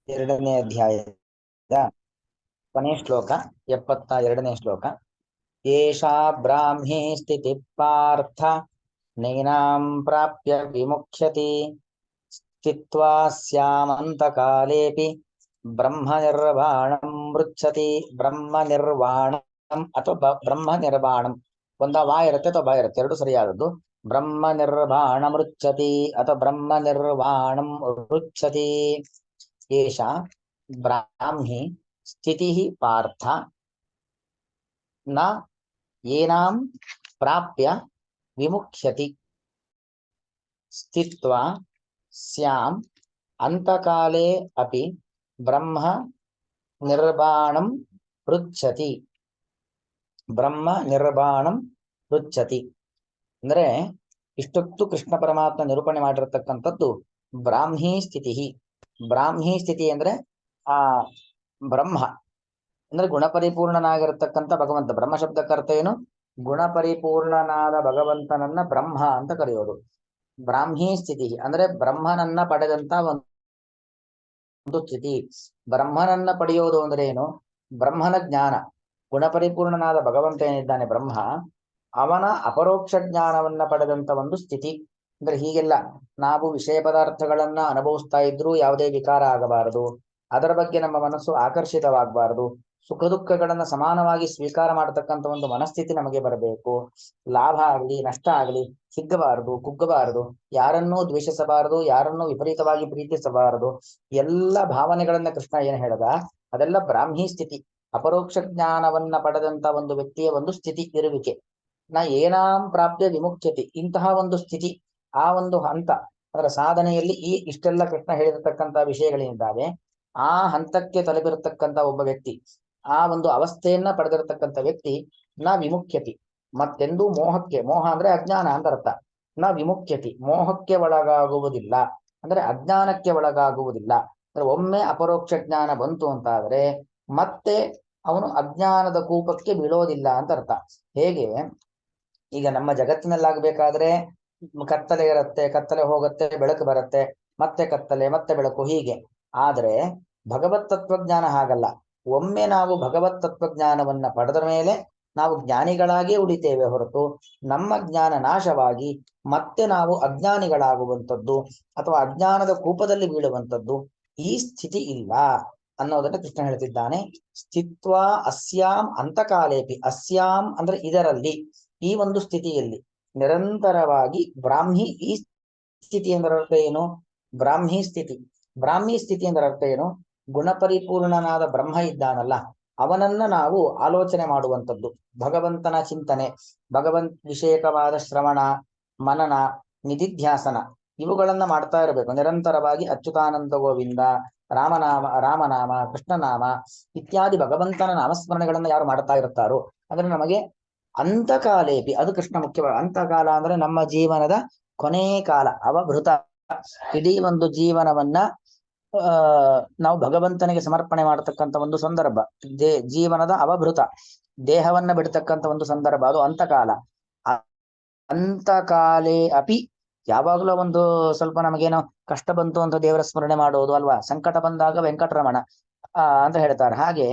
ಎರಡನೇ ಅಧ್ಯಾಯದ ಕೊನೆಯ ಶ್ಲೋಕ 72ನೇ ಶ್ಲೋಕ. ಏಷಾ ಬ್ರಾಹ್ಮೀ ಸ್ಥಿತಿ ಪಾರ್ಥ ನೈನಾಂ ಪ್ರಾಪ್ಯ ವಿಮುಖ್ಯತಿ ಸ್ಥಿತ್ವಾ ಸ್ಯಾಮಂತಕಾಲೇಪಿ ಬ್ರಹ್ಮ ನಿರ್ವಾಣಂ ಮೃಚ್ಛತಿ. ಬ್ರಹ್ಮ ನಿರ್ವಾಣಂ ಅಥವಾ ಬ್ರಹ್ಮ ನಿರ್ವಾಣಂ, ಒಂದ ವಾ ಇರುತ್ತೆ ಅಥವಾ ಬಾ ಇರುತ್ತೆ, ಎರಡು ಸರಿಯಾದದ್ದು. ಬ್ರಹ್ಮ ನಿರ್ವಾಣ ಮೃಚ್ಛತಿ ಅಥವಾ ಬ್ರಹ್ಮ ನಿರ್ವಾಣಂ ಮೃಚ್ಛತಿ. ಏಷ ಬ್ರಾಹ್ಮಿ ಸ್ಥಿತಿ ಪಾರ್ಥ ನ ಏನಾಂ ಪ್ರಾಪ್ಯ ವಿಮುಖ್ಯತಿ ಸ್ಥಿತ್ವಾ ಸ್ಯಾಂ ಅಂತಕಾಲೇ ಅಪಿ ಬ್ರಹ್ಮ ನಿರ್ವಾಣಂ ಪೃಚ್ಛತಿ. ಬ್ರಹ್ಮ ನಿರ್ವಾಣಂ ಪೃಚ್ಛತಿ ಅಂದ್ರೆ ಇಷ್ಟೊತ್ತು ಕೃಷ್ಣ ಪರಮಾತ್ಮ ನಿರೂಪಣೆ ಮಾಡಿರತಕ್ಕಂಥದ್ದು ಬ್ರಾಹ್ಮೀ ಸ್ಥಿತಿ. ಬ್ರಾಹ್ಮೀ ಸ್ಥಿತಿ ಅಂದ್ರೆ ಆ ಬ್ರಹ್ಮ ಅಂದ್ರೆ ಗುಣಪರಿಪೂರ್ಣನಾಗಿರತಕ್ಕಂಥ ಭಗವಂತ. ಬ್ರಹ್ಮ ಶಬ್ದಕ್ಕರ್ಥ ಏನು? ಗುಣಪರಿಪೂರ್ಣನಾದ ಭಗವಂತನನ್ನ ಬ್ರಹ್ಮ ಅಂತ ಕರೆಯೋದು. ಬ್ರಾಹ್ಮೀ ಸ್ಥಿತಿ ಅಂದ್ರೆ ಬ್ರಹ್ಮನನ್ನ ಪಡೆದಂತ ಒಂದು ಸ್ಥಿತಿ. ಬ್ರಹ್ಮನನ್ನ ಪಡೆಯೋದು ಅಂದ್ರೆ ಏನು? ಬ್ರಹ್ಮನ ಜ್ಞಾನ. ಗುಣಪರಿಪೂರ್ಣನಾದ ಭಗವಂತ ಏನಿದ್ದಾನೆ ಬ್ರಹ್ಮ, ಅವನ ಅಪರೋಕ್ಷ ಜ್ಞಾನವನ್ನ ಪಡೆದಂತ ಒಂದು ಸ್ಥಿತಿ. ಅಂದ್ರೆ ಹೀಗೆಲ್ಲ ನಾವು ವಿಷಯ ಪದಾರ್ಥಗಳನ್ನ ಅನುಭವಿಸ್ತಾ ಇದ್ರೂ ಯಾವುದೇ ವಿಕಾರ ಆಗಬಾರದು, ಅದರ ಬಗ್ಗೆ ನಮ್ಮ ಮನಸ್ಸು ಆಕರ್ಷಿತವಾಗಬಾರದು, ಸುಖ ದುಃಖಗಳನ್ನ ಸಮಾನವಾಗಿ ಸ್ವೀಕಾರ ಮಾಡತಕ್ಕಂಥ ಒಂದು ಮನಸ್ಥಿತಿ ನಮಗೆ ಬರಬೇಕು. ಲಾಭ ಆಗಲಿ ನಷ್ಟ ಆಗಲಿ ಹಿಗ್ಗಬಾರದು, ಕುಗ್ಗಬಾರದು, ಯಾರನ್ನೂ ದ್ವೇಷಿಸಬಾರದು, ಯಾರನ್ನೂ ವಿಪರೀತವಾಗಿ ಪ್ರೀತಿಸಬಾರದು. ಎಲ್ಲ ಭಾವನೆಗಳನ್ನ ಕೃಷ್ಣ ಏನ್ ಹೇಳದ ಅದೆಲ್ಲ ಬ್ರಾಹ್ಮೀ ಸ್ಥಿತಿ. ಅಪರೋಕ್ಷ ಜ್ಞಾನವನ್ನ ಪಡೆದಂತ ಒಂದು ವ್ಯಕ್ತಿಯ ಒಂದು ಸ್ಥಿತಿ ಇರುವಿಕೆ. ನಾ ಏನಾಂ ಪ್ರಾಪ್ಯ ವಿಮುಖ್ಯತೆ, ಇಂತಹ ಒಂದು ಸ್ಥಿತಿ, ಆ ಒಂದು ಹಂತ ಅದರ ಸಾಧನೆಯಲ್ಲಿ ಇಷ್ಟೆಲ್ಲ ಕೃಷ್ಣ ಹೇಳಿರತಕ್ಕಂಥ ವಿಷಯಗಳೇನಿದ್ದಾವೆ ಆ ಹಂತಕ್ಕೆ ತಲುಪಿರತಕ್ಕಂಥ ಒಬ್ಬ ವ್ಯಕ್ತಿ, ಆ ಒಂದು ಅವಸ್ಥೆಯನ್ನ ಪಡೆದಿರತಕ್ಕಂಥ ವ್ಯಕ್ತಿ ನ ವಿಮುಖ್ಯತಿ, ಮತ್ತೆಂದೂ ಮೋಹಕ್ಕೆ, ಮೋಹ ಅಂದ್ರೆ ಅಜ್ಞಾನ ಅಂತ ಅರ್ಥ. ನ ವಿಮುಖ್ಯತಿ ಮೋಹಕ್ಕೆ ಒಳಗಾಗುವುದಿಲ್ಲ, ಅಂದ್ರೆ ಅಜ್ಞಾನಕ್ಕೆ ಒಳಗಾಗುವುದಿಲ್ಲ. ಅಂದ್ರೆ ಒಮ್ಮೆ ಅಪರೋಕ್ಷ ಜ್ಞಾನ ಬಂತು ಅಂತ ಆದ್ರೆ ಮತ್ತೆ ಅವನು ಅಜ್ಞಾನದ ಕೂಪಕ್ಕೆ ಬೀಳೋದಿಲ್ಲ ಅಂತ ಅರ್ಥ. ಹೇಗೆ ಈಗ ನಮ್ಮ ಜಗತ್ತಿನಲ್ಲಾಗಬೇಕಾದ್ರೆ ಕತ್ತಲೆ ಇರುತ್ತೆ, ಕತ್ತಲೆ ಹೋಗುತ್ತೆ, ಬೆಳಕು ಬರುತ್ತೆ, ಮತ್ತೆ ಕತ್ತಲೆ ಮತ್ತೆ ಬೆಳಕು, ಹೀಗೆ. ಆದ್ರೆ ಭಗವತ್ ತತ್ವಜ್ಞಾನ ಹಾಗಲ್ಲ. ಒಮ್ಮೆ ನಾವು ಭಗವತ್ ತತ್ವಜ್ಞಾನವನ್ನ ಪಡೆದ ಮೇಲೆ ನಾವು ಜ್ಞಾನಿಗಳಾಗೇ ಉಳಿತೇವೆ ಹೊರತು ನಮ್ಮ ಜ್ಞಾನ ನಾಶವಾಗಿ ಮತ್ತೆ ನಾವು ಅಜ್ಞಾನಿಗಳಾಗುವಂಥದ್ದು ಅಥವಾ ಅಜ್ಞಾನದ ಕೂಪದಲ್ಲಿ ಬೀಳುವಂಥದ್ದು ಈ ಸ್ಥಿತಿ ಇಲ್ಲ ಅನ್ನೋದನ್ನ ಕೃಷ್ಣ ಹೇಳ್ತಿದ್ದಾನೆ. ಸ್ಥಿತ್ವ ಅಸ್ಯಾಂ ಅಂತಕಾಲೇಪಿ, ಅಸ್ಯಾಂ ಅಂದ್ರೆ ಇದರಲ್ಲಿ, ಈ ಒಂದು ಸ್ಥಿತಿಯಲ್ಲಿ ನಿರಂತರವಾಗಿ ಬ್ರಾಹ್ಮಿ, ಈ ಸ್ಥಿತಿ ಎಂದರ ಅರ್ಥ ಏನು? ಬ್ರಾಹ್ಮಿ ಸ್ಥಿತಿ. ಬ್ರಾಹ್ಮಿ ಸ್ಥಿತಿ ಎಂದರ ಅರ್ಥ ಏನು? ಗುಣಪರಿಪೂರ್ಣನಾದ ಬ್ರಹ್ಮ ಇದ್ದಾನಲ್ಲ ಅವನನ್ನ ನಾವು ಆಲೋಚನೆ ಮಾಡುವಂಥದ್ದು, ಭಗವಂತನ ಚಿಂತನೆ, ಭಗವಂತ ವಿಷಯಕವಾದ ಶ್ರವಣ ಮನನ ನಿಧಿಧ್ಯಾಸನ ಇವುಗಳನ್ನ ಮಾಡ್ತಾ ಇರಬೇಕು ನಿರಂತರವಾಗಿ. ಅಚ್ಯುತಾನಂದ ಗೋವಿಂದ, ರಾಮನಾಮ ಕೃಷ್ಣನಾಮ ಇತ್ಯಾದಿ ಭಗವಂತನ ನಾಮಸ್ಮರಣೆಗಳನ್ನ ಯಾರು ಮಾಡ್ತಾ ಇರುತ್ತಾರೋ ಅಂದ್ರೆ ನಮಗೆ ಅಂತಕಾಲೇಪಿ, ಅದು ಕೃಷ್ಣ ಮುಖ್ಯವಾದ ಅಂತಕಾಲ ಅಂದ್ರೆ ನಮ್ಮ ಜೀವನದ ಕೊನೆ ಕಾಲ, ಅವಭೃತ. ಇಡೀ ಒಂದು ಜೀವನವನ್ನ ನಾವು ಭಗವಂತನಿಗೆ ಸಮರ್ಪಣೆ ಮಾಡತಕ್ಕಂಥ ಒಂದು ಸಂದರ್ಭ, ಜೀವನದ ಅವಭೃತ, ದೇಹವನ್ನ ಬಿಡ್ತಕ್ಕಂಥ ಒಂದು ಸಂದರ್ಭ, ಅದು ಅಂತಕಾಲ. ಅಂತಕಾಲೇ ಅಪಿ, ಯಾವಾಗಲೂ ಒಂದು ಸ್ವಲ್ಪ ನಮಗೇನೋ ಕಷ್ಟ ಬಂತು ಅಂತ ದೇವರ ಸ್ಮರಣೆ ಮಾಡೋದು ಅಲ್ವಾ. ಸಂಕಟ ಬಂದಾಗ ವೆಂಕಟರಮಣ ಅಂತ ಹೇಳ್ತಾರೆ. ಹಾಗೆ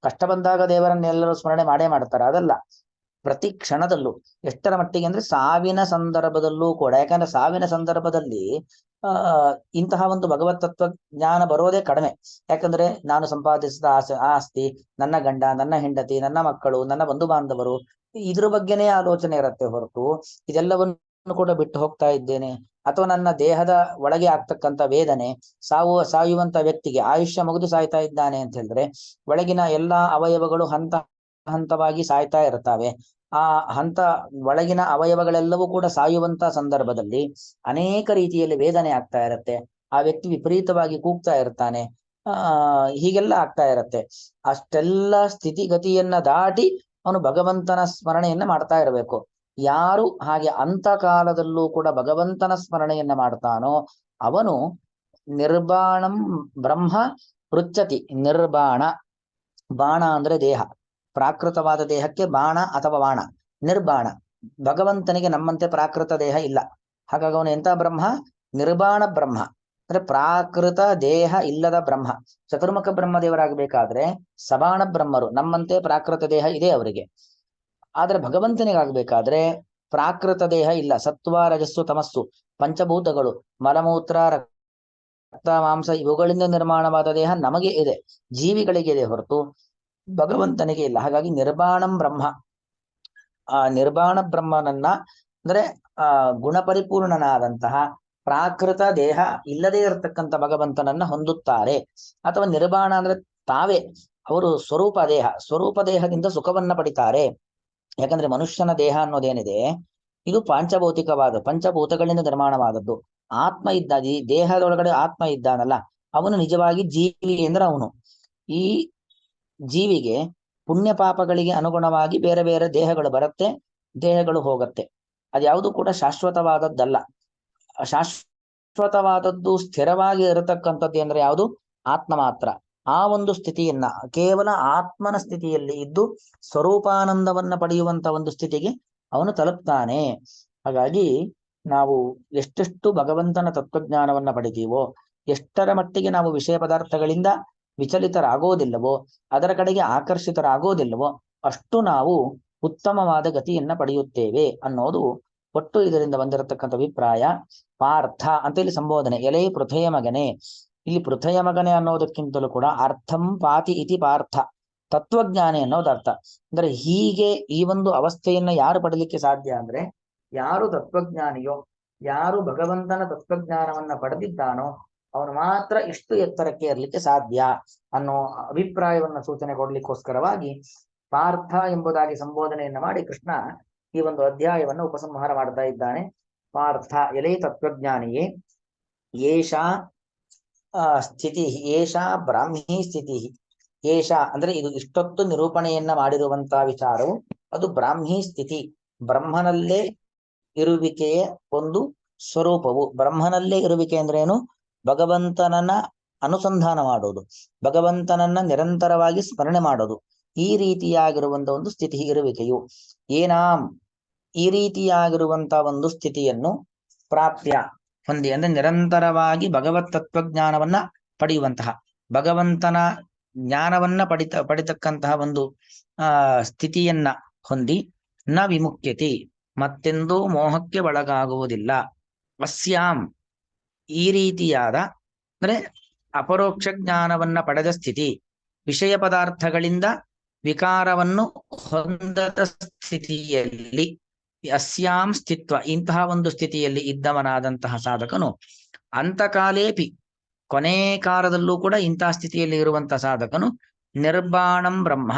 ಕಷ್ಟ ಬಂದಾಗ ದೇವರನ್ನೆಲ್ಲರೂ ಸ್ಮರಣೆ ಮಾಡೇ ಮಾಡ್ತಾರೆ. ಅದಲ್ಲ, ಪ್ರತಿ ಕ್ಷಣದಲ್ಲೂ, ಎಷ್ಟರ ಮಟ್ಟಿಗೆ ಅಂದ್ರೆ ಸಾವಿನ ಸಂದರ್ಭದಲ್ಲೂ ಕೂಡ. ಯಾಕಂದ್ರೆ ಸಾವಿನ ಸಂದರ್ಭದಲ್ಲಿ ಇಂತಹ ಒಂದು ಭಗವತ್ ತತ್ವ ಜ್ಞಾನ ಬರೋದೇ ಕಡಿಮೆ. ಯಾಕಂದ್ರೆ ನಾನು ಸಂಪಾದಿಸಿದ ಆಸ್ತಿ, ನನ್ನ ಗಂಡ, ನನ್ನ ಹೆಂಡತಿ, ನನ್ನ ಮಕ್ಕಳು, ನನ್ನ ಬಂಧು ಬಾಂಧವರು, ಇದ್ರ ಬಗ್ಗೆನೇ ಆಲೋಚನೆ ಇರುತ್ತೆ ಹೊರತು ಇದೆಲ್ಲವನ್ನು ಕೂಡ ಬಿಟ್ಟು ಹೋಗ್ತಾ ಇದ್ದೇನೆ, ಅಥವಾ ನನ್ನ ದೇಹದ ಒಳಗೆ ಆಗ್ತಕ್ಕಂಥ ವೇದನೆ, ಸಾಯುವಂತ ವ್ಯಕ್ತಿಗೆ ಆಯುಷ್ಯ ಮುಗಿದು ಸಾಯ್ತಾ ಇದ್ದಾನೆ ಅಂತ ಹೇಳಿದ್ರೆ ಒಳಗಿನ ಎಲ್ಲಾ ಅವಯವಗಳು ಹಂತ ಹಂತವಾಗಿ ಸಾಯ್ತಾ ಇರ್ತವೆ. ಆ ಹಂತ ಒಳಗಿನ ಅವಯವಗಳೆಲ್ಲವೂ ಕೂಡ ಸಾಯುವಂತ ಸಂದರ್ಭದಲ್ಲಿ ಅನೇಕ ರೀತಿಯಲ್ಲಿ ವೇದನೆ ಆಗ್ತಾ ಇರತ್ತೆ. ಆ ವ್ಯಕ್ತಿ ವಿಪರೀತವಾಗಿ ಕೂಗ್ತಾ ಇರ್ತಾನೆ, ಹೀಗೆಲ್ಲ ಆಗ್ತಾ ಇರತ್ತೆ. ಅಷ್ಟೆಲ್ಲ ಸ್ಥಿತಿಗತಿಯನ್ನ ದಾಟಿ ಅವನು ಭಗವಂತನ ಸ್ಮರಣೆಯನ್ನ ಮಾಡ್ತಾ ಇರಬೇಕು. ಯಾರು ಹಾಗೆ ಅಂತಕಾಲದಲ್ಲೂ ಕೂಡ ಭಗವಂತನ ಸ್ಮರಣೆಯನ್ನ ಮಾಡ್ತಾನೋ ಅವನು ನಿರ್ಬಾಣಂ ಬ್ರಹ್ಮ ಪೃಚ್ಛತಿ. ನಿರ್ಬಾಣ, ಬಾಣ ಅಂದ್ರೆ ದೇಹ, ಪ್ರಾಕೃತವಾದ ದೇಹಕ್ಕೆ ಬಾಣ ಅಥವಾ ಬಾಣ. ನಿರ್ಬಾಣ, ಭಗವಂತನಿಗೆ ನಮ್ಮಂತೆ ಪ್ರಾಕೃತ ದೇಹ ಇಲ್ಲ. ಹಾಗಾಗಿ ಅವನು ಎಂತ ಬ್ರಹ್ಮ? ನಿರ್ಬಾಣ ಬ್ರಹ್ಮ. ಅಂದ್ರೆ ಪ್ರಾಕೃತ ದೇಹ ಇಲ್ಲದ ಬ್ರಹ್ಮ. ಚತುರ್ಮುಖ ಬ್ರಹ್ಮದೇವರಾಗಬೇಕಾದ್ರೆ ಸಬಾಣ ಬ್ರಹ್ಮರು ನಮ್ಮಂತೆ ಪ್ರಾಕೃತ ದೇಹ ಇದೆ ಅವರಿಗೆ. ಆದ್ರೆ ಭಗವಂತನಿಗಾಗಬೇಕಾದ್ರೆ ಪ್ರಾಕೃತ ದೇಹ ಇಲ್ಲ. ಸತ್ವ ರಜಸ್ಸು ತಮಸ್ಸು ಪಂಚಭೂತಗಳು ಮಲಮೂತ್ರ ರಕ್ತ ಮಾಂಸ ಇವುಗಳಿಂದ ನಿರ್ಮಾಣವಾದ ದೇಹ ನಮಗೆ ಇದೆ, ಜೀವಿಗಳಿಗೆ ಇದೆ ಹೊರತು ಭಗವಂತನಿಗೆ ಇಲ್ಲ. ಹಾಗಾಗಿ ನಿರ್ವಾಣಂ ಬ್ರಹ್ಮ, ಆ ನಿರ್ವಾಣ ಬ್ರಹ್ಮನನ್ನ ಅಂದ್ರೆ ಗುಣಪರಿಪೂರ್ಣನಾದಂತಹ ಪ್ರಾಕೃತ ದೇಹ ಇಲ್ಲದೆ ಇರತಕ್ಕಂಥ ಭಗವಂತನನ್ನ ಹೊಂದುತ್ತಾರೆ. ಅಥವಾ ನಿರ್ವಾಣ ಅಂದ್ರೆ ತಾವೇ ಅವರು ಸ್ವರೂಪ ದೇಹದಿಂದ ಸುಖವನ್ನ ಪಡಿತಾರೆ. ಯಾಕಂದ್ರೆ ಮನುಷ್ಯನ ದೇಹ ಅನ್ನೋದೇನಿದೆ ಇದು ಪಂಚಭೂತಗಳಿಂದ ನಿರ್ಮಾಣವಾದದ್ದು. ಆತ್ಮ ಇದ್ದ ಈ ದೇಹದೊಳಗಡೆ ಆತ್ಮ ಇದ್ದಾನಲ್ಲ, ಅವನು ನಿಜವಾಗಿ ಜೀವಿ ಅಂದ್ರೆ ಅವನು. ಈ ಜೀವಿಗೆ ಪುಣ್ಯ ಪಾಪಗಳಿಗೆ ಅನುಗುಣವಾಗಿ ಬೇರೆ ಬೇರೆ ದೇಹಗಳು ಬರುತ್ತೆ, ದೇಹಗಳು ಹೋಗುತ್ತೆ. ಅದ್ಯಾವುದು ಕೂಡ ಶಾಶ್ವತವಾದದ್ದಲ್ಲ. ಶಾಶ್ವತವಾದದ್ದು ಸ್ಥಿರವಾಗಿ ಇರತಕ್ಕಂಥದ್ದು ಅಂದ್ರೆ ಯಾವುದು? ಆತ್ಮ ಮಾತ್ರ. ಆ ಒಂದು ಸ್ಥಿತಿಯನ್ನ ಕೇವಲ ಆತ್ಮನ ಸ್ಥಿತಿಯಲ್ಲಿ ಇದ್ದು ಸ್ವರೂಪಾನಂದವನ್ನ ಪಡೆಯುವಂತ ಒಂದು ಸ್ಥಿತಿಗೆ ಅವನು ತಲುಪ್ತಾನೆ. ಹಾಗಾಗಿ ನಾವು ಎಷ್ಟೆಷ್ಟು ಭಗವಂತನ ತತ್ವಜ್ಞಾನವನ್ನ ಪಡಿತೀವೋ, ಎಷ್ಟರ ಮಟ್ಟಿಗೆ ನಾವು ವಿಷಯ ಪದಾರ್ಥಗಳಿಂದ ವಿಚಲಿತರಾಗೋದಿಲ್ಲವೋ, ಅದರ ಕಡೆಗೆ ಆಕರ್ಷಿತರಾಗೋದಿಲ್ಲವೋ, ಅಷ್ಟು ನಾವು ಉತ್ತಮವಾದ ಗತಿಯನ್ನ ಪಡೆಯುತ್ತೇವೆ ಅನ್ನೋದು ಒಟ್ಟು ಇದರಿಂದ ಬಂದಿರತಕ್ಕಂಥ ಅಭಿಪ್ರಾಯ. ಪಾರ್ಥ ಅಂತ ಇಲ್ಲಿ ಸಂಬೋಧನೆ, ಎಲೆ ಪೃಥೆಯ ಮಗನೇ. ಇಲ್ಲಿ ಪೃಥೆಯ ಮಗನೇ ಅನ್ನೋದಕ್ಕಿಂತಲೂ ಕೂಡ ಅರ್ಥಂ ಪಾತಿ ಇತಿ ಪಾರ್ಥ, ತತ್ವಜ್ಞಾನಿ ಅನ್ನೋದು ಅರ್ಥ. ಅಂದ್ರೆ ಹೀಗೆ ಈ ಒಂದು ಅವಸ್ಥೆಯನ್ನ ಯಾರು ಪಡಲಿಕ್ಕೆ ಸಾಧ್ಯ ಅಂದ್ರೆ, ಯಾರು ತತ್ವಜ್ಞಾನಿಯೋ, ಯಾರು ಭಗವಂತನ ತತ್ವಜ್ಞಾನವನ್ನ ಪಡೆದಿದ್ದಾನೋ ಅವನು ಮಾತ್ರ ಇಷ್ಟು ಎತ್ತರಕ್ಕೆ ಇರಲಿಕ್ಕೆ ಸಾಧ್ಯ ಅನ್ನೋ ಅಭಿಪ್ರಾಯವನ್ನ ಸೂಚನೆ ಕೊಡ್ಲಿಕ್ಕೋಸ್ಕರವಾಗಿ ಪಾರ್ಥ ಎಂಬುದಾಗಿ ಸಂಬೋಧನೆಯನ್ನ ಮಾಡಿ ಕೃಷ್ಣ ಈ ಒಂದು ಅಧ್ಯಾಯವನ್ನು ಉಪಸಂಹಾರ ಮಾಡ್ತಾ ಇದ್ದಾನೆ. ಪಾರ್ಥ ಎಲೆ ತತ್ವಜ್ಞಾನಿಯೇ, ಏಷಾ ಸ್ಥಿತಿ, ಏಷಾ ಬ್ರಾಹ್ಮೀ ಸ್ಥಿತಿ. ಏಷ ಅಂದ್ರೆ ಇದು ಇಷ್ಟೊತ್ತು ನಿರೂಪಣೆಯನ್ನ ಮಾಡಿರುವಂತಹ ವಿಚಾರವು ಅದು ಬ್ರಾಹ್ಮೀ ಸ್ಥಿತಿ, ಬ್ರಹ್ಮನಲ್ಲೇ ಇರುವಿಕೆಯ ಒಂದು ಸ್ವರೂಪವು. ಬ್ರಹ್ಮನಲ್ಲೇ ಇರುವಿಕೆ ಅಂದ್ರೆ ಏನು? ಭಗವಂತನನ್ನ ಅನುಸಂಧಾನ ಮಾಡೋದು, ಭಗವಂತನನ್ನ ನಿರಂತರವಾಗಿ ಸ್ಮರಣೆ ಮಾಡೋದು, ಈ ರೀತಿಯಾಗಿರುವಂತ ಒಂದು ಸ್ಥಿತಿ ಇರುವಿಕೆಯು. ಏನಾಂ ಈ ರೀತಿಯಾಗಿರುವಂತಹ ಒಂದು ಸ್ಥಿತಿಯನ್ನು ಪ್ರಾಪ್ಯ ಹೊಂದಿ, ಅಂದ್ರೆ ನಿರಂತರವಾಗಿ ಭಗವತ್ ತತ್ವಜ್ಞಾನವನ್ನ ಪಡೆಯುವಂತಹ, ಭಗವಂತನ ಜ್ಞಾನವನ್ನ ಪಡಿತಕ್ಕಂತಹ ಒಂದು ಸ್ಥಿತಿಯನ್ನ ಹೊಂದಿ, ನ ವಿಮುಖ್ಯತಿ ಮತ್ತೆಂದೂ ಮೋಹಕ್ಕೆ ಒಳಗಾಗುವುದಿಲ್ಲ. ಅಸ್ಯಾಂ ಈ ರೀತಿಯಾದ ಅಂದ್ರೆ ಅಪರೋಕ್ಷ ಜ್ಞಾನವನ್ನ ಪಡೆದ ಸ್ಥಿತಿ, ವಿಷಯ ಪದಾರ್ಥಗಳಿಂದ ವಿಕಾರವನ್ನು ಹೊಂದದ ಸ್ಥಿತಿಯಲ್ಲಿ, ಅಸ್ಯಾಂ ಸ್ಥಿತ್ವ ಇಂತಹ ಒಂದು ಸ್ಥಿತಿಯಲ್ಲಿ ಇದ್ದವನಾದಂತಹ ಸಾಧಕನು ಅಂತಕಾಲೇಪಿ ಕೊನೆ ಕಾಲದಲ್ಲೂ ಕೂಡ ಇಂತಹ ಸ್ಥಿತಿಯಲ್ಲಿ ಇರುವಂತಹ ಸಾಧಕನು ನಿರ್ವಾಣಂ ಬ್ರಹ್ಮ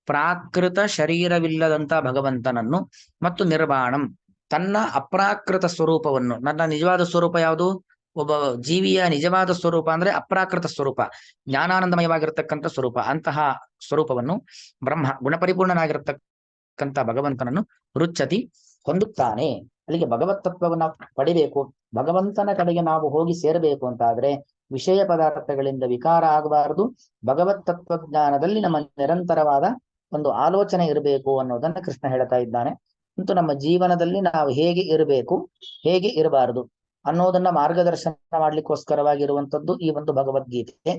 ಪ್ರಾಕೃತ ಶರೀರವಿಲ್ಲದಂತ ಭಗವಂತನನ್ನು ಮತ್ತು ನಿರ್ವಾಣಂ ತನ್ನ ಅಪ್ರಾಕೃತ ಸ್ವರೂಪವನ್ನು, ನನ್ನ ನಿಜವಾದ ಸ್ವರೂಪ ಯಾವುದು? ಒಬ್ಬ ಜೀವಿಯ ನಿಜವಾದ ಸ್ವರೂಪ ಅಂದ್ರೆ ಅಪ್ರಾಕೃತ ಸ್ವರೂಪ, ಜ್ಞಾನಾನಂದಮಯವಾಗಿರತಕ್ಕಂಥ ಸ್ವರೂಪ. ಅಂತಹ ಸ್ವರೂಪವನ್ನು ಬ್ರಹ್ಮ ಗುಣಪರಿಪೂರ್ಣನಾಗಿರತಕ್ಕಂಥ ಭಗವಂತನನ್ನು ರುಚ್ಯತಿ ಹೊಂದುತ್ತಾನೆ. ಅಲ್ಲಿಗೆ ಭಗವತ್ ತತ್ವವನ್ನ ಪಡಿಬೇಕು, ಭಗವಂತನ ಕಡೆಗೆ ನಾವು ಹೋಗಿ ಸೇರಬೇಕು ಅಂತಾದ್ರೆ ವಿಷಯ ಪದಾರ್ಥಗಳಿಂದ ವಿಕಾರ ಆಗಬಾರದು, ಭಗವತ್ ತತ್ವಜ್ಞಾನದಲ್ಲಿ ನಮ್ಮ ನಿರಂತರವಾದ ಒಂದು ಆಲೋಚನೆ ಇರಬೇಕು ಅನ್ನೋದನ್ನ ಕೃಷ್ಣ ಹೇಳ್ತಾ ಇದ್ದಾನೆ. ಅಂತೂ ನಮ್ಮ ಜೀವನದಲ್ಲಿ ನಾವು ಹೇಗೆ ಇರಬೇಕು, ಹೇಗೆ ಇರಬಾರದು ಅನ್ನೋದನ್ನ ಮಾರ್ಗದರ್ಶನ ಮಾಡ್ಲಿಕ್ಕೋಸ್ಕರವಾಗಿರುವಂತದ್ದು ಈ ಒಂದು ಭಗವದ್ಗೀತೆ.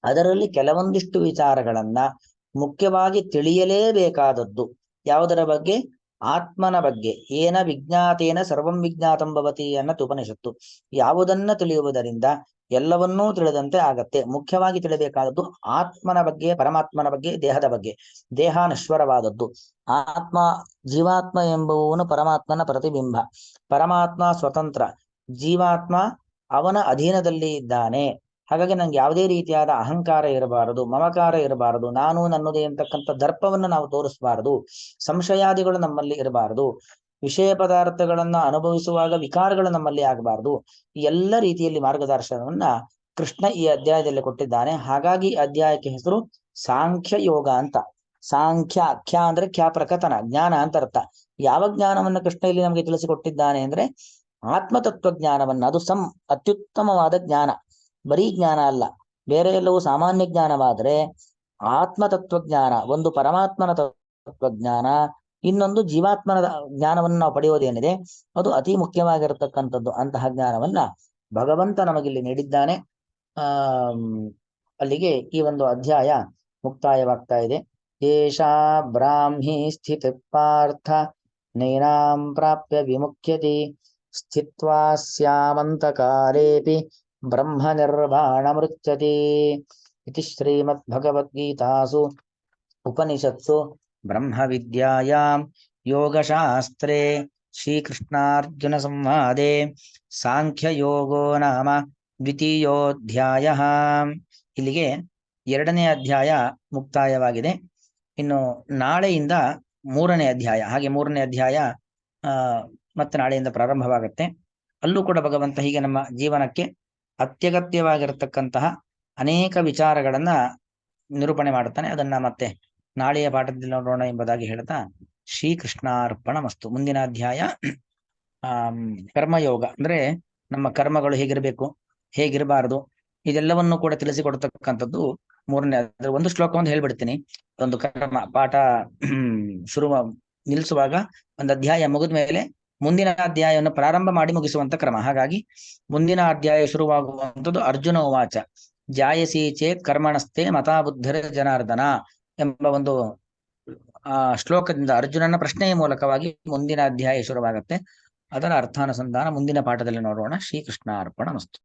ಅದರಲ್ಲಿ ಕೆಲವೊಂದಿಷ್ಟು ವಿಚಾರಗಳನ್ನ ಮುಖ್ಯವಾಗಿ ತಿಳಿಯಲೇಬೇಕಾದದ್ದು ಯಾವುದರ ಬಗ್ಗೆ? ಆತ್ಮನ ಬಗ್ಗೆ. ಏನ ವಿಜ್ಞಾತೇನ ಸರ್ವಂ ವಿಜ್ಞಾತಂ ಭವತಿ ಅನ್ನತ್ ಉಪನಿಷತ್ತು. ಯಾವುದನ್ನ ತಿಳಿಯುವುದರಿಂದ ಎಲ್ಲವನ್ನೂ ತಿಳಿದಂತೆ ಆಗತ್ತೆ. ಮುಖ್ಯವಾಗಿ ತಿಳಿಬೇಕಾದದ್ದು ಆತ್ಮನ ಬಗ್ಗೆ, ಪರಮಾತ್ಮನ ಬಗ್ಗೆ, ದೇಹದ ಬಗ್ಗೆ. ದೇಹ ನಶ್ವರವಾದದ್ದು, ಆತ್ಮ ಜೀವಾತ್ಮ ಎಂಬುವನು ಪರಮಾತ್ಮನ ಪ್ರತಿಬಿಂಬ. ಪರಮಾತ್ಮ ಸ್ವತಂತ್ರ, ಜೀವಾತ್ಮ ಅವನ ಅಧೀನದಲ್ಲಿ ಇದ್ದಾನೆ. ಹಾಗಾಗಿ ನಂಗೆ ಯಾವುದೇ ರೀತಿಯಾದ ಅಹಂಕಾರ ಇರಬಾರದು, ಮಮಕಾರ ಇರಬಾರದು, ನಾನು ನನ್ನದೇ ಅಂತಕ್ಕಂಥ ದರ್ಪವನ್ನು ನಾವು ತೋರಿಸಬಾರದು, ಸಂಶಯಾದಿಗಳು ನಮ್ಮಲ್ಲಿ ಇರಬಾರದು, ವಿಷಯ ಪದಾರ್ಥಗಳನ್ನ ಅನುಭವಿಸುವಾಗ ವಿಕಾರಗಳು ನಮ್ಮಲ್ಲಿ ಆಗಬಾರದು. ಈ ಎಲ್ಲ ರೀತಿಯಲ್ಲಿ ಮಾರ್ಗದರ್ಶನವನ್ನ ಕೃಷ್ಣ ಈ ಅಧ್ಯಾಯದಲ್ಲಿ ಕೊಟ್ಟಿದ್ದಾನೆ. ಹಾಗಾಗಿ ಅಧ್ಯಾಯಕ್ಕೆ ಹೆಸರು ಸಾಂಖ್ಯ ಯೋಗ ಅಂತ. ಸಾಂಖ್ಯ, ಖ್ಯ ಅಂದ್ರೆ ಖ್ಯಾ ಪ್ರಕಟನ, ಜ್ಞಾನ ಅಂತ ಅರ್ಥ. ಯಾವ ಜ್ಞಾನವನ್ನ ಕೃಷ್ಣ ಇಲ್ಲಿ ನಮಗೆ ತಿಳಿಸಿಕೊಟ್ಟಿದ್ದಾನೆ ಅಂದ್ರೆ ಆತ್ಮತತ್ವಜ್ಞಾನವನ್ನ. ಅದು ಅತ್ಯುತ್ತಮವಾದ ಜ್ಞಾನ, ಬರೀ ಜ್ಞಾನ ಅಲ್ಲ. ಬೇರೆ ಎಲ್ಲವೂ ಸಾಮಾನ್ಯ ಜ್ಞಾನವಾದ್ರೆ ಆತ್ಮತತ್ವಜ್ಞಾನ ಒಂದು ಪರಮಾತ್ಮನ ತತ್ವಜ್ಞಾನ, ಇನ್ನೊಂದು ಜೀವಾತ್ಮನ ಜ್ಞಾನವನ್ನು ನಾವು ಪಡೆಯೋದೇನಿದೆ ಅದು ಅತಿ ಮುಖ್ಯವಾಗಿರತಕ್ಕಂಥದ್ದು. ಅಂತಹ ಜ್ಞಾನವನ್ನ ಭಗವಂತ ನಮಗಿಲ್ಲಿ ನೀಡಿದ್ದಾನೆ. ಆ ಅಲ್ಲಿಗೆ ಈ ಒಂದು ಅಧ್ಯಾಯ ಮುಕ್ತಾಯವಾಗ್ತಾ ಇದೆ. ಏಷಾ ಬ್ರಾಹ್ಮಿ ಸ್ಥಿತಿ ಪಾರ್ಥ ನೈನಾಂ ಪ್ರಾಪ್ಯ ವಿಮುಖ್ಯತಿ ಸ್ಥಿತ್ವಾ ಸ್ಯಾಮಂತಕಾಲೇಪಿ ಬ್ರಹ್ಮ ನಿರ್ವಾಣಮೃಚ್ಯತಿ ಇತಿ ಶ್ರೀಮದ್ಭಗವದ್ಗೀತಾಸು ಉಪನಿಷತ್ಸು ಬ್ರಹ್ಮ ವಿದ್ಯಾಯಾಂ ಯೋಗಶಾಸ್ತ್ರೇ ಶ್ರೀಕೃಷ್ಣಾರ್ಜುನ ಸಂವಾದೆ ಸಾಂಖ್ಯ ಯೋಗೋ ನಾಮ ದ್ವಿತೀಯೋಧ್ಯಾಯ. ಇಲ್ಲಿಗೆ 2ನೇ ಅಧ್ಯಾಯ ಮುಕ್ತಾಯವಾಗಿದೆ. ಇನ್ನು ನಾಳೆಯಿಂದ 3ನೇ ಅಧ್ಯಾಯ, ಹಾಗೆ 3ನೇ ಅಧ್ಯಾಯ ಮತ್ತೆ ನಾಳೆಯಿಂದ ಪ್ರಾರಂಭವಾಗುತ್ತೆ. ಅಲ್ಲೂ ಕೂಡ ಭಗವಂತ ಹೀಗೆ ನಮ್ಮ ಜೀವನಕ್ಕೆ ಅತ್ಯಗತ್ಯವಾಗಿರತಕ್ಕಂತಹ ಅನೇಕ ವಿಚಾರಗಳನ್ನ ನಿರೂಪಣೆ ಮಾಡುತ್ತಾನೆ. ಅದನ್ನ ಮತ್ತೆ ನಾಳೆಯ ಪಾಠದಲ್ಲಿ ನೋಡೋಣ ಎಂಬುದಾಗಿ ಹೇಳ್ತಾ ಶ್ರೀಕೃಷ್ಣಾರ್ಪಣ ಮಸ್ತು. ಮುಂದಿನ ಅಧ್ಯಾಯ ಕರ್ಮಯೋಗ, ಅಂದ್ರೆ ನಮ್ಮ ಕರ್ಮಗಳು ಹೇಗಿರಬೇಕು, ಹೇಗಿರಬಾರದು, ಇದೆಲ್ಲವನ್ನು ಕೂಡ ತಿಳಿಸಿಕೊಡ್ತಕ್ಕಂಥದ್ದು 3ನೇ. ಒಂದು ಶ್ಲೋಕವನ್ನು ಹೇಳ್ಬಿಡ್ತೀನಿ. ಒಂದು ಕರ್ಮ ಪಾಠ ಶುರು ನಿಲ್ಲಿಸುವಾಗ ಒಂದು ಅಧ್ಯಾಯ ಮುಗಿದ ಮೇಲೆ ಮುಂದಿನ ಅಧ್ಯಾಯವನ್ನು ಪ್ರಾರಂಭ ಮಾಡಿ ಮುಗಿಸುವಂತ ಕ್ರಮ. ಹಾಗಾಗಿ ಮುಂದಿನ ಅಧ್ಯಾಯ ಶುರುವಾಗುವಂಥದ್ದು ಅರ್ಜುನ ಉವಾಚ ಜಾಯಸಿ ಚೇತ್ ಕರ್ಮಣಸ್ತೆ ಮತಾ ಬುದ್ಧರ ಜನಾರ್ದನ ಎಂಬ ಒಂದು ಶ್ಲೋಕದಿಂದ ಅರ್ಜುನನ ಪ್ರಶ್ನೆಯ ಮೂಲಕವಾಗಿ ಮುಂದಿನ ಅಧ್ಯಾಯ ಶುರುವಾಗುತ್ತೆ. ಅದರ ಅರ್ಥಾನುಸಂಧಾನ ಮುಂದಿನ ಪಾಠದಲ್ಲಿ ನೋಡೋಣ. ಶ್ರೀಕೃಷ್ಣ ಅರ್ಪಣ ಮಸ್ತು.